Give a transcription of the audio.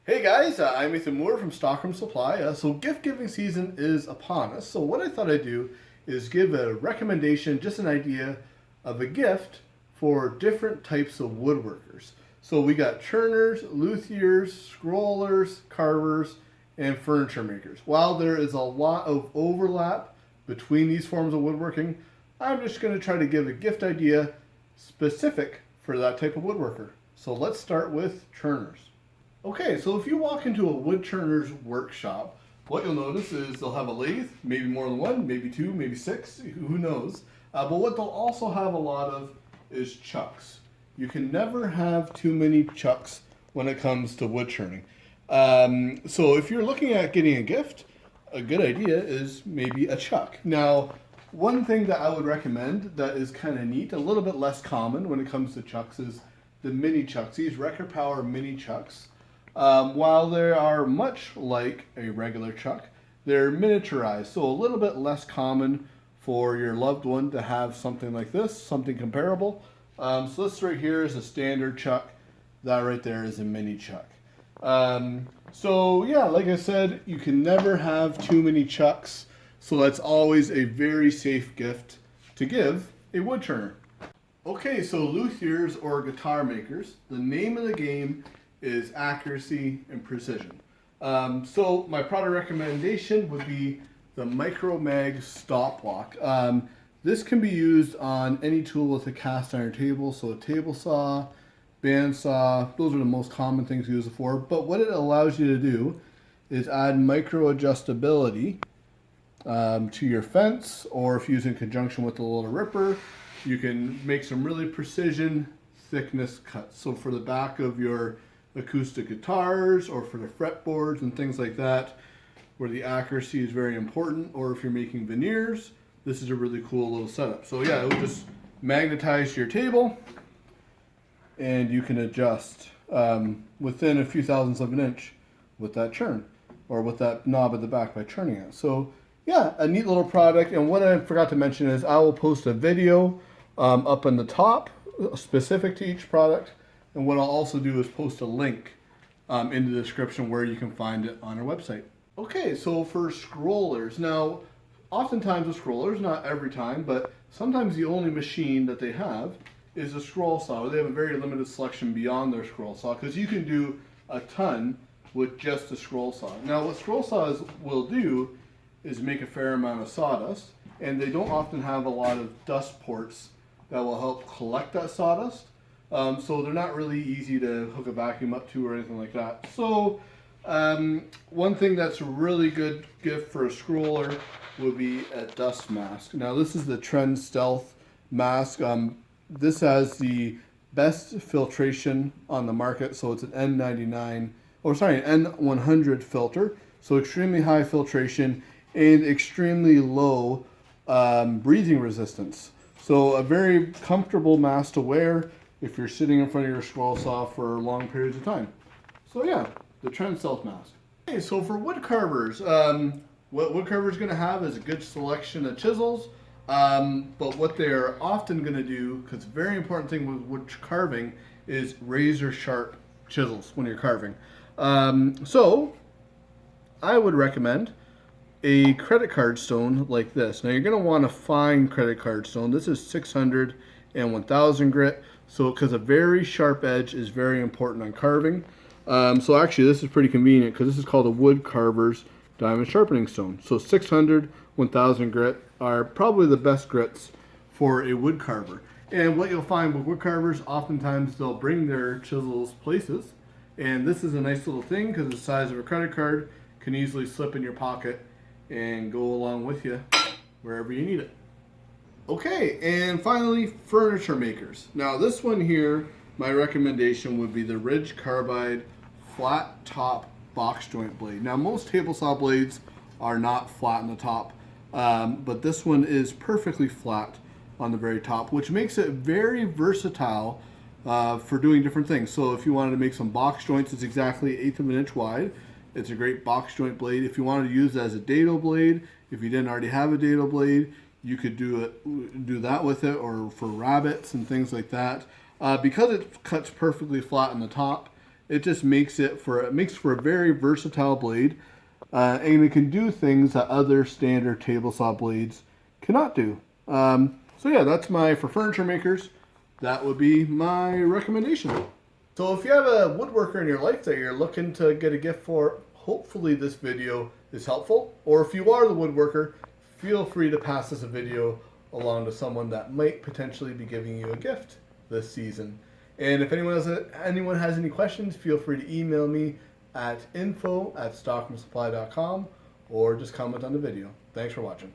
Hey guys, I'm Ethan Moore from Stockroom Supply. So gift giving season is upon us. So what I thought I'd do is give a recommendation, just an idea of a gift for different types of woodworkers. So we got churners, luthiers, scrollers, carvers, and furniture makers. While there is a lot of overlap between these forms of woodworking, I'm just going to try to give a gift idea specific for that type of woodworker. So let's start with churners. Okay, so if you walk into a woodturner's workshop, what you'll notice is they'll have a lathe, maybe more than one, maybe two, maybe six, who knows. But what they'll also have a lot of is chucks. You can never have too many chucks when it comes to wood turning. So if you're looking at getting a gift, a good idea is maybe a chuck. Now, one thing that I would recommend that is kind of neat, a little bit less common when it comes to chucks, is the mini chucks. These Record Power mini chucks. While they are much like a regular chuck, they're miniaturized, so a little bit less common for your loved one to have something like this, something comparable. So this right here is a standard chuck. That right there is a mini chuck. So yeah, like I said, you can never have too many chucks, so that's always a very safe gift to give a wood turner. Okay, so luthiers or guitar makers, the name of the game is accuracy and precision. So my product recommendation would be the Micro Mag Stop Block. This can be used on any tool with a cast iron table, so a table saw, band saw, those are the most common things to use it for. But what it allows you to do is add micro adjustability to your fence, or if used in conjunction with a little ripper, you can make some really precision thickness cuts. So for the back of your acoustic guitars or for the fretboards and things like that, where the accuracy is very important, or if you're making veneers, this is a really cool little setup. So yeah, it will just magnetize your table and you can adjust within a few thousandths of an inch with that churn, or with that knob at the back by churning it. So yeah, a neat little product. And what I forgot to mention is I will post a video up on the top specific to each product. And what I'll also do is post a link in the description where you can find it on our website. Okay, so for scrollers. Now, oftentimes with scrollers, not every time, but sometimes the only machine that they have is a scroll saw. They have a very limited selection beyond their scroll saw, because you can do a ton with just a scroll saw. Now, what scroll saws will do is make a fair amount of sawdust, and they don't often have a lot of dust ports that will help collect that sawdust. So they're not really easy to hook a vacuum up to or anything like that. So one thing that's a really good gift for a scroller would be a dust mask. Now this is the Trend Stealth mask. This has the best filtration on the market. So it's an N99, or sorry, an N100 filter. So extremely high filtration and extremely low breathing resistance. So a very comfortable mask to wear if you're sitting in front of your scroll saw for long periods of time. So yeah, the Trend Stealth mask. Okay, so for wood carvers, what wood carvers going to have is a good selection of chisels, but what they're often going to do, because a very important thing with wood carving, is razor sharp chisels when you're carving. So I would recommend a credit card stone like this. Now you're going to want a fine credit card stone. This is 600 and 1000 grit. So, because a very sharp edge is very important on carving. So actually this is pretty convenient, because this is called a Wood Carver's Diamond Sharpening Stone. So 600, 1000 grit are probably the best grits for a wood carver. And what you'll find with wood carvers, oftentimes they'll bring their chisels places. And this is a nice little thing, because the size of a credit card can easily slip in your pocket and go along with you wherever you need it. Okay, and finally, furniture makers. Now this one here, my recommendation would be the Ridge Carbide flat top box joint blade. Now most table saw blades are not flat on the top, but this one is perfectly flat on the very top, which makes it very versatile for doing different things. So if you wanted to make some box joints, it's exactly 1/8 of an inch wide. It's a great box joint blade. If you wanted to use it as a dado blade, if you didn't already have a dado blade, you could do that with it, or for rabbets and things like that. Because it cuts perfectly flat on the top, It just makes for a very versatile blade, and it can do things that other standard table saw blades cannot do. So yeah, that's for furniture makers. That would be my recommendation. So if you have a woodworker in your life that you're looking to get a gift for, hopefully this video is helpful. Or if you are the woodworker, feel free to pass this video along to someone that might potentially be giving you a gift this season. And if anyone has any questions, feel free to email me at info@stockmansupply.com or just comment on the video. Thanks for watching.